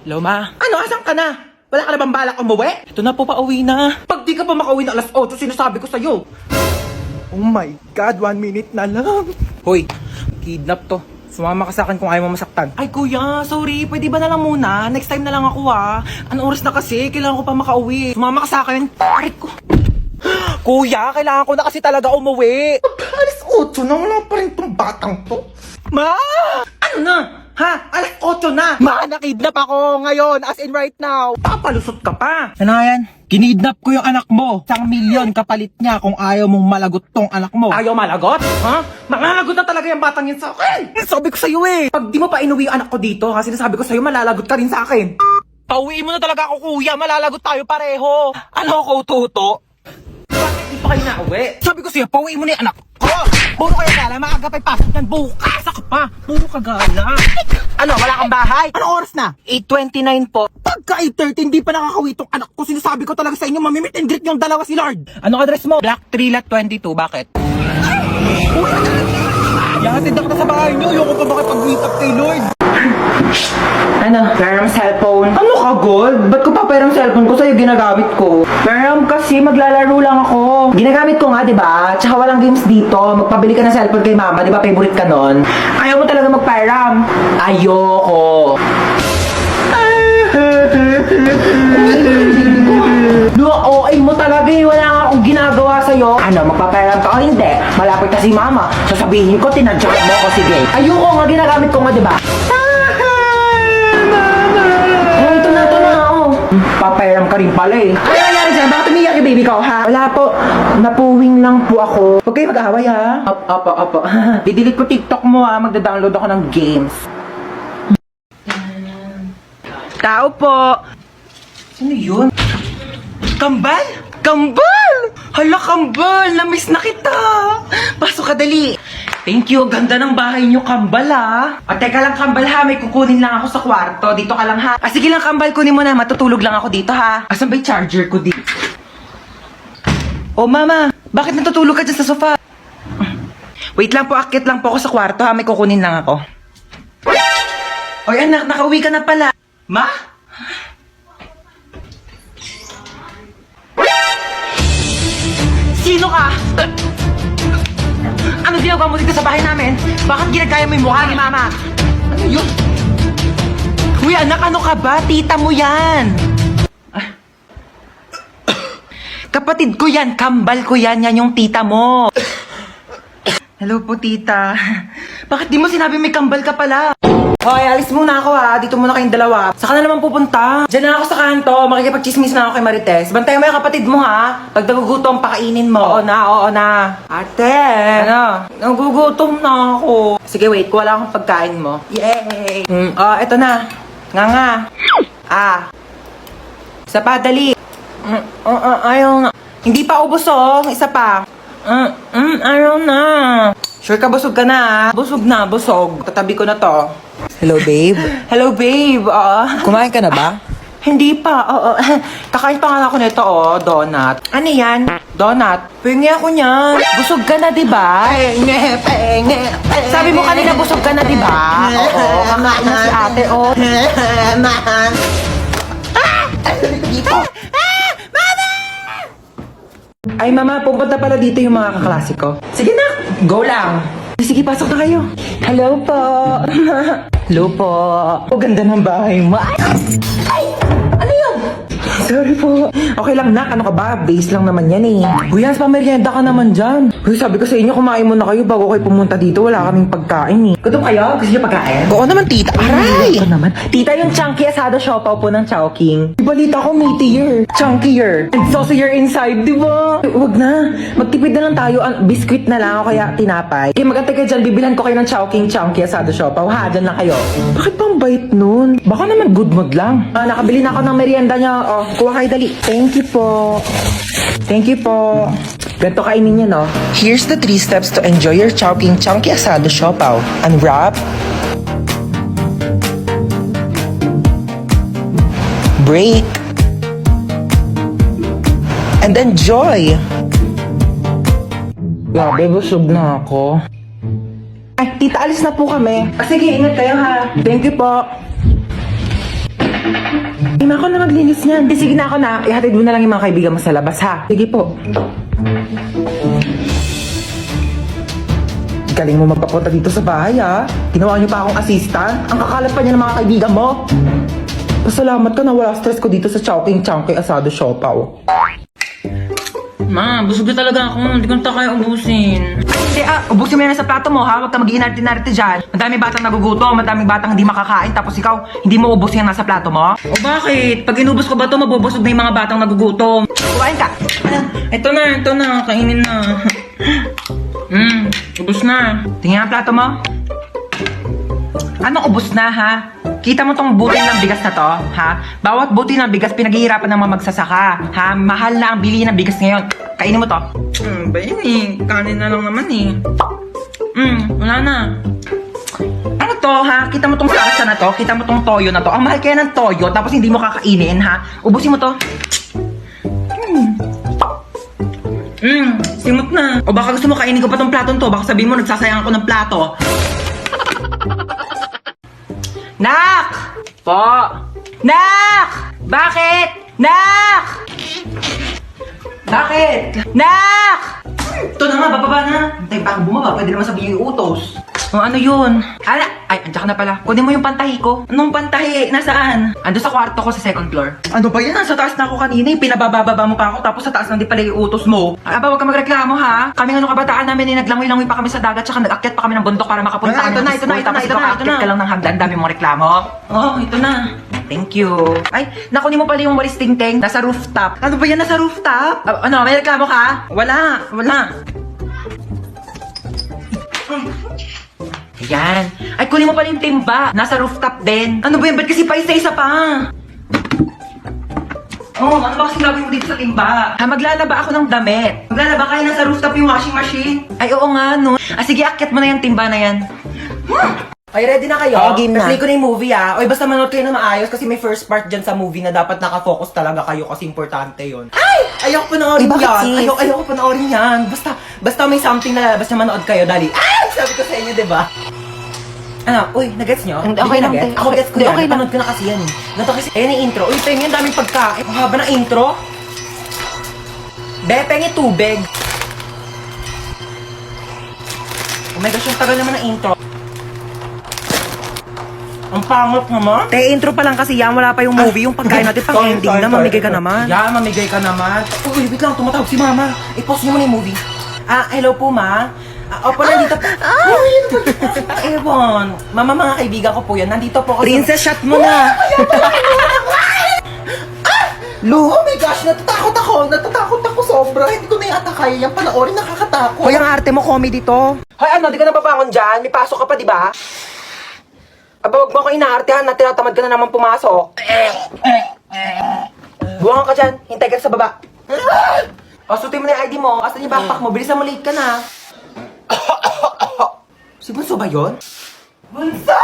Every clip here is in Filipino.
Hello, Ma. Ano, asan ka na? Wala ka na bang balak umuwi? Ito na po, pauwi na. Pag di ka pa makauwi na alas 8, sinasabi ko sa'yo. Oh my God, 1 minute na lang. Hoy, kidnap to. Sumama ka sa akin kung ayaw mo masaktan. Ay, kuya, sorry. Pwede ba na lang muna? Next time na lang ako, ha? Anong oras na kasi? Kailangan ko pa makauwi. Sumama ka sa akin. Aray ko. Kuya, kailangan ko na kasi talaga umuwi. Alas 8 na, wala pa rin tong batang to. Ma! Ano na? Ha? Alas 8 na! Ma, nakidnap ako ngayon, as in right now. Papalusot ka pa. Ano nga yan? Kinidnap ko yung anak mo. 1,000,000 kapalit niya kung ayaw mong malagot tong anak mo. Ayaw malagot? Ha? Malalagot na talaga yung batang yun sa akin. Sabi ko sa'yo eh. Pag di mo pa inuwi yung anak ko dito, ha, sinasabi ko sa'yo, malalagot ka rin sa akin. Pauwiin mo na talaga ako, kuya. Malalagot tayo pareho. Ano ako, tuto? Bakit di pa kayo nauwi? Sabi ko sa'yo, pauwiin mo na yung anak ko. Puro kaya gala, maaga pa'y pasok yan. Bukas ka pa. Puro ka gala. Ano, wala kang bahay? Anong oras na? 8:29 po. Pagka 8:30, hindi pa nakakawi tong anak ko. Sinasabi ko talaga sa inyo, mamimit and greet yung dalawa si Lord. Anong address mo? Black 3 Lot 22. Bakit? Yahatid ako na sa bahay niyo. Ayoko pa makipag-meet up kay Lord. Ano? Peram cellphone. Ano ka, Gold? Ba't ko pa perang cellphone ko sa'yo ginagamit ko? Peram kasi maglalaro lang ako. Ginagamit ko nga, di ba? Tsaka walang games dito. Magpabili ka ng cellphone kay mama, di ba? Favorite ka nun. Ayaw mo talaga magperam. Ayoko. No, OA mo talaga eh. Wala nga akong ginagawa sa'yo. Ano, magpaperam ka o hindi? Malapit na si mama. Sasabihin ko, tinadyak mo ko, sige. Ayoko nga, ginagamit ko nga, di ba? Ito na, oh. Paperam ka rin pala eh. Ano nangyari dyan? Bakit umiyak yung baby ko, ha? Wala po. Napuwing lang po ako. Huwag kayo mag-away, ha? Opo. Didelete ko TikTok mo, ha? Magda-download ako ng games. Tao po. Sino yun? Kambal? Kambal! Hala, Kambal! Namiss na kita! Pasok ka, dali! Thank you. Ganda ng bahay niyo, Kambal, ha? O, teka lang, Kambal, ha? May kukunin lang ako sa kwarto. Dito ka lang, ha? Sige lang, Kambal. Kunin mo na. Matutulog lang ako dito, ha? Asan ba yung charger ko dito? Oh, Mama. Bakit natutulog ka dyan sa sofa? Wait lang po. Akit lang po ako sa kwarto, ha? May kukunin lang ako. Oy, anak. Nakauwi ka na pala. Ma? Sino ka? Ano ginagawa mo dito sa bahay namin? Bakit ginagaya mo yung mukha ni Mama? Ano yun? Uy, anak, ano ka ba? Tita mo yan! Kapatid ko yan, kambal ko yan, yan yung tita mo. Hello po, tita. Bakit di mo sinabi may kambal ka pala? Hoy, alis muna ako ha. Dito muna kayong dalawa. Saka na naman pupunta. Diyan na ako sa kanto. Makikipag-chismis na ako kay Marites. Bantayan mo yung kapatid mo ha. Pag nagugutom, pakainin mo. Oo na. Ate! Ano? Nagugutom na ako. Sige, wait. Kuha lang akong pagkain mo. Yay! Eto na. Nga. Isa pa, dali. Ayaw na. Hindi pa ubos oh. Isa pa. Ayaw na. Sure ka, busog ka na. Busog na, busog. Tatabi ko na to. Hello, babe. Hello, babe. Kumain ka na ba? Hindi pa. Kakain pa nga ako nito, donut. Ano yan? Donut. Pengi ako niyan. Busog ka na, diba? Penge. Sabi mo kanina busog ka na, diba? Oo, kakain na si ate, Ay, Mama, pupunta pala dito yung mga kaklase ko. Sige na, go lang. Sige, pasok na kayo. Hello po. Hello po. O, ganda ng bahay mo. Ay! Ano yun? Sorry po. Okay lang, nak. Ano ka ba? Base lang naman yan eh. Huyans, pamerienda ka naman dyan. Huy, sabi ko sa inyo, kumain muna kayo bago kayo pumunta dito. Wala kaming pagkain eh. Gutom kayo? Gusto niyo pagkain? Oo naman, tita. Aray! Ito naman. Tita, yung chunky asado siopaw po ng Chowking. Ibalita ko, meatier. Chunkier. And saucier inside, di ba? Huwag na. Magtipid na lang tayo. Biscuit na lang o kaya tinapay. Okay, magantay kayo dyan. Bibilhan ko kayo ng Chowking chunky asado siopaw. Ha, dyan lang kayo. Bakit bang bait nun? Baka naman good mood lang. Nakabili na ako ng merienda niya. Kuha kayo dali. Thank you po. Thank you po. Ganito kainin niya, no? Here's the 3 steps to enjoy your Chowking Chunky Asado Siopaw. Unwrap. Break. And enjoy. Grabe, busog na ako. Ay, tita, alis na po kami. Sige, ingat kayo ha. Thank you po. Ay, ako na maglinis niyan. Sige na ako na. Ihatid mo na lang yung mga kaibigan mo sa labas, ha? Sige po. Galing mo magpapunta dito sa bahay, ha? Ginawa niyo pa akong assistant. Ang kakalap pa niya ng mga kaibigan mo. Pasalamat ka na wala stress ko dito sa Chowking Changke Asado Siopaw. Ma, busog na talaga ako. Hindi ko na kaya ubusin. Hindi, ubusin mo yan sa plato mo, ha? Huwag ka mag-iinarte-inarte dyan. Madaming batang nagugutom, madaming batang hindi makakain, tapos ikaw, hindi mo ubusin yan nasa plato mo? O bakit? Pag inubos ko ba ito, mabubusog na yung mga batang nagugutom. Kumain ka! Ito na. Kainin na. Ubus na. Tingnan ang plato mo. Anong ubos na, ha? Kita mo tong butil ng bigas na to, ha? Bawat butil ng bigas, pinaghihirapan ng mga magsasaka, ha? Mahal na ang bilihin ng bigas ngayon. Kainin mo to. Ba yun eh? Kanin na lang naman eh. Wala na. Ano to, ha? Kita mo tong salsa na to? Kita mo tong toyo na to? Ang mahal kaya ng toyo, tapos hindi mo kakainin, ha? Ubusin mo to. Simot na. O baka gusto mo kainin ko pa tong platong to. Baka sabihin mo nagsasayang ako ng plato. Nak! Po. Nak! Bakit? Nak! Bakit? Nak! Ito na nga, bababa na. Hintay pa akong bumaba, pwede naman sabihin yung utos. O ano yun? Ay, andyan ka na pala. Kunin mo yung pantahi ko. Anong pantahi? Nasaan? Ando sa kwarto ko sa second floor. Ano ba yan? Nasa taas na ako kanina eh. Pinabababa mo pa ako tapos sa taas na di pala yung utos mo. Aba, huwag ka magreklamo ha. Kami nga nung kabataan namin, naglangoy-langoy pa kami sa dagat, tsaka nag-akyat pa kami ng bundok para makapunta Ay, kami ng school. Tapos ikaw aakyat ka lang ng hagdan, dami mong reklamo. Oh, ito na. Thank you. Ay, nakunin mo pala yung walis ting-ting. Nasa rooftop. Ano ba yan? Nasa rooftop? Ano, may reklamo ka? Wala. Ayan. Ay, kunin mo pala yung timba. Nasa rooftop din. Ano ba yan? Ba't kasi pa isa-isa pa? Oh, ano ba kasi lagay mo dito sa timba? Ha, maglalaba ako ng damit. Maglalaba kayo nasa rooftop yung washing machine. Ay, oo nga, no. Sige, akyat mo na yung timba na yan. Ay, ready na kayo? Oo, game na. Play ko na yung movie, ah. Oy, basta manood kayo na maayos kasi may first part dyan sa movie na dapat nakafocus talaga kayo kasi importante yon. Ay! Ayoko panoorin bakit, yan. sis? Ayoko panoorin yan. Basta may something na lalabas na manood kayo, dali. Ay! Sabi ko sa inyo, di ba? Ano? Uy, nagets nyo? Hindi, Di okay ba lang, nagets? te. Ako gets ko Hindi, yan. okay lang. Napanood ko na kasi yan eh. Ganito kasi, ayun yung intro. Uy, pengen, daming pagkain. Ang haba ng intro. Be, pengen tubig. Oh my gosh, yung tagal naman ng intro. Ang pangit naman. Te, intro pa lang kasi yan. Wala pa yung movie. Yung pagkain natin pang ending na. Mamigay ka naman. Yeah, mamigay ka naman. Uy, wait lang. Tumatawag si mama. I-pause niyo muna yung movie. Hello po, ma. Opo, nandito po. Ewan. Mama, mga kaibigan ko po yan. Nandito po ako. Princess, shot mo na. Lu, oh my gosh, natatakot ako sobra. Hindi ko na yata kaya yung panoorin, nakakatakot. Hoy, ang arte mo, comedy to. Hoy, ano, di ka nababangon dyan? May pasok ka pa, di ba? Aba, wag mo ako inaartehan na tinatamad ka na naman pumasok. Buwangan ka dyan, hintay ka sa baba. O, sutin mo na yung ID mo, asan yung backpack mo, bilisan mo, late ka na. Si Bunso ba yun? Bunso!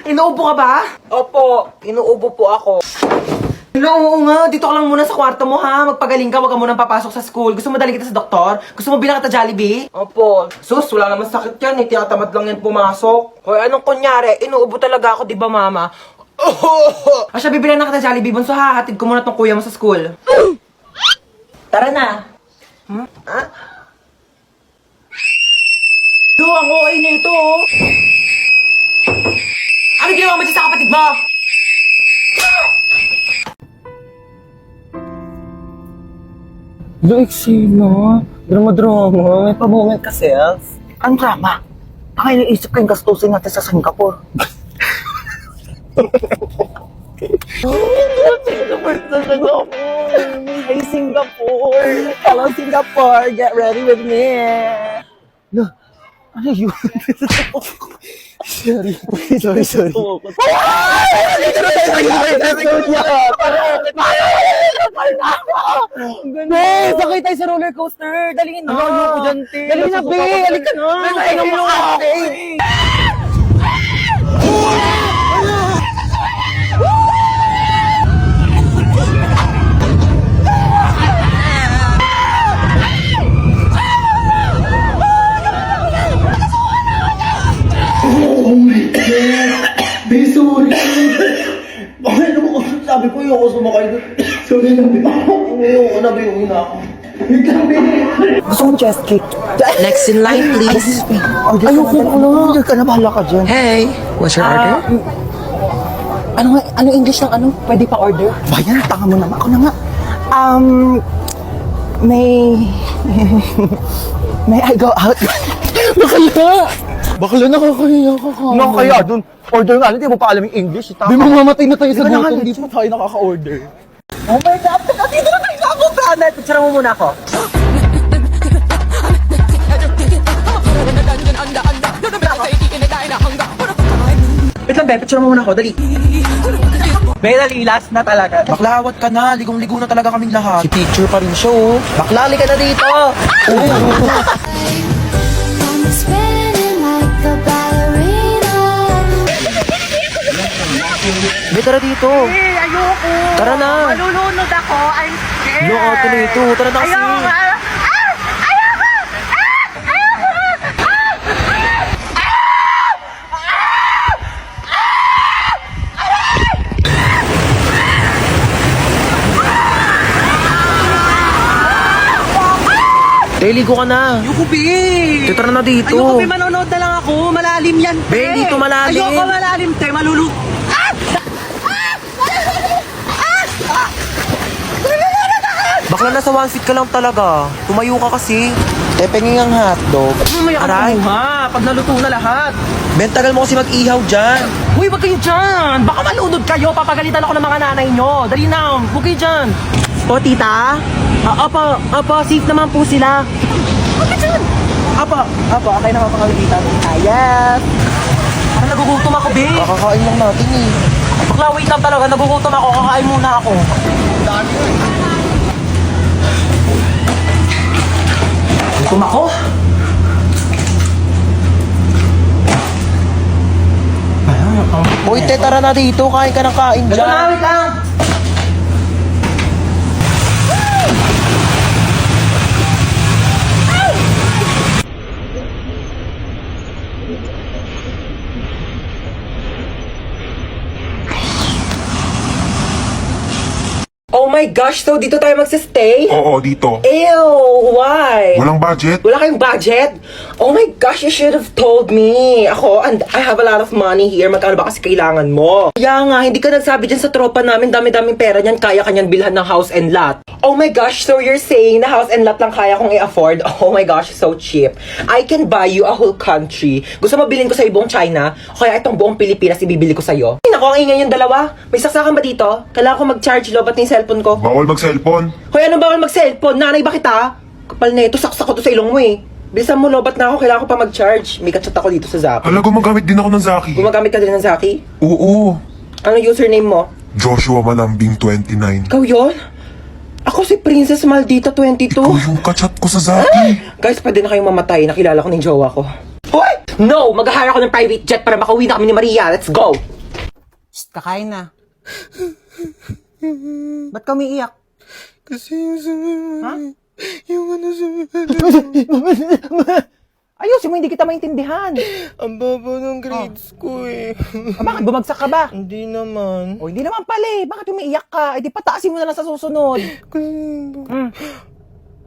Inuubo ka ba? Opo, inuubo po ako. Oo nga, dito ka lang muna sa kwarto mo ha. Magpagaling ka, wag ka munang papasok sa school. Gusto mo dali kita sa doktor? Gusto mo bilang kita Jollibee? Opo. Sus, wala naman sakit yan. Tinatamad lang yan pumasok. Hoy, anong kunyari? Inuubo talaga ako, di ba mama? Asya, bibilang na kita Jollibee. Bunso ha, hatid ko muna tong kuya mo sa school. Tara na. Yo, ang OA na ito oh. Ano ginawa mo dyan sa kapatid mo? Luiksi, no? Drama. May pa-moment ka, self. Ang drama? Baka iniisip ko yung gastusin natin sa Singapore. Hey, Singapore! Hello, Singapore! Get ready with me! No, ano yun? Sorry. Be, sakay tayo sa roller coaster! Dali na! Ayoko dyan, te. Dali na, be! Halika na! Ay, Ayoko ayoko na! na. Oh my God! Be sorry! Bakit ayoko sumakay doon. Sorry na, ayoko na, uwi na ako. Gusto mo chest kick? Next in line, please. Ayoko na. Order ka na, bahala ka dyan. Hey, what's your order? Ano English ng ano? Pwede pa order? Bayan, tanga mo naman. Ako na nga. May I go out? Bakla nakakahiya ka ka. Nakakaya dun. Order nga, hindi mo pa alam yung English. Di mo mamatay na tayo sa Di ba gutom, naman, di pa tayo nakaka-order. Oh my God! Dito na tayo sa abutan! Picture mo muna ako. Wait lang, be. Picture mo muna ako. Dali. Be, dali. Last na talaga. Baklawat ka na, ligong-ligo na talaga kaming lahat. Si picture pa rin siya, oh. Baklali ka na dito! I'm spinning like a ballerina. Be, tara dito. Ayoko. Tara na. Malulunod ako. I'm scared. Yung ate na ito. Tara na kasi. Ayoko. Ligo ka na. Ayoko, be! Tara na dito. Ayoko, be, manonood na lang ako. Malalim yan, te. Be, dito malalim. Ayoko malalim, te. Bakla nasa one seat ka lang talaga. Tumayo ka kasi. Tepenging ang hotdog. Mamaya ka Aray. kumuha, pag naluto na lahat. Ben, tagal mo kasi mag-ihaw dyan. Uy, wag kayo dyan! Baka malunod kayo, papagalitan ako ng mga nanay nyo. Dali na, huwag kayo dyan. Po, tita? Opo, safe naman po sila. Apo, okay na mapagalitan. Ayas! Parang nagugutom ako, be. Kakakain lang natin eh. Bakla, wait lang talaga, nagugutom ako, kakain muna ako. Gutom ako? Uy, te, tara na dito. Kain ka ng kain Ito na, dyan. wait lang. Oh my gosh, so dito tayo magsistay? Oo, dito. Ew, why? Walang budget? Wala kayong budget? Oh my gosh, you should have told me. Ako, and I have a lot of money here. Magkano ba kasi kailangan mo? Kaya nga, hindi ka nagsabi dyan sa tropa namin. Dami-daming pera niyan. Kaya kanyan bilhan ng house and lot. Oh my gosh, so you're saying na house and lot lang kaya kong i-afford? Oh my gosh, so cheap. I can buy you a whole country. Gusto mo bilhin ko sa buong China? O kaya itong buong Pilipinas ibibili ko sa'yo? Ay, naku, ang ingay yung dalawa. May saksakan ba dito? Kailangan ko mag-charge lo, ba't yung cellphone ko? Bawal mag-cellphone. Hoy, anong bawal mag-cellphone? Nanay ba kita? Kapal na ito, saksak ko to sa ilong mo eh. Bilisan mo, lobat na ako. Kailangan ko pa mag-charge. May kachat ako dito sa Zaki. Hala, gumagamit din ako ng Zaki. Gumagamit ka din ng Zaki? Oo. Ano username mo? Joshua Malambing 29. Ikaw yun? Ako si Princess Maldita 22. Ikaw yung kachat ko sa Zaki. Guys, pwede na kayong mamatay. Nakilala ko ng jowa ko. Hoy! No! Mag-hire ako ng private jet para makauwi na kami ni Maria. Let's go! Shh, kakain na. Ba't ka umiiyak? Kasi yung sa... Ha? Yung ano sa... Ayusin mo, hindi kita maintindihan. Ang baba ng grades ko eh. Bakit bumagsak ka ba? Hindi naman. O, hindi naman pala eh. Bakit umiiyak ka? Eh, di pataasin mo na lang sa susunod.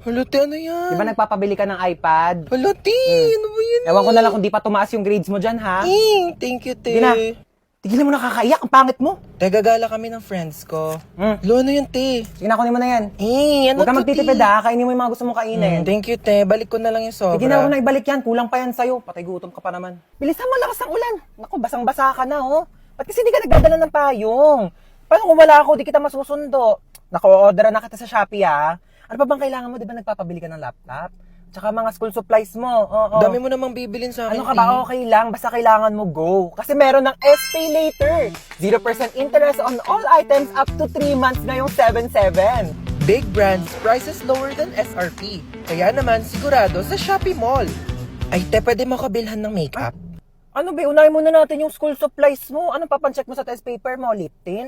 Halati, ano yan? Di ba nagpapabili ka ng iPad? Halati, ano ba yan? Ewan ko na lang kung di pa tumaas yung grades mo dyan, ha? Thank you, te. Sige na. Tigilan mo na kakaiyak. Ang pangit mo. Gagala kami ng friends ko. Mm. Lo, ano yan, te? Sige na, kunin mo na yan. Ano Huwag ka to, magtitipid, te? ha? Kainin mo yung mga gusto mong kainin. Thank you, te. Balik ko na lang yung sobra. Sige na, huwag na ibalik yan. Kulang pa yan sa'yo. Patay gutom ka pa naman. Bilisan mo, lakas ng ulan. Naku, basang-basa ka na, oh. Ba't kasi di ka nagdadala ng payong? Paano kung wala ako, di kita masusundo? Naku, order na kita sa Shopee, ha? Ano pa bang kailangan mo? Di ba nagpapabili ka ng laptop? Tsaka mga school supplies mo. Oo. Dami mo namang bibilin sa akin, Ano ka ba? Okay lang. Basta kailangan mo go. Kasi meron ng SPay later. 0% interest on all items up to 3 months na yung 7/7. Big brands, prices lower than SRP. Kaya naman, sigurado sa Shopee Mall. Ay, te, pwede mo kabilhan ng makeup? Ano ba? Unahin muna natin yung school supplies mo. Anong papancheck mo sa test paper mo? Lip tint?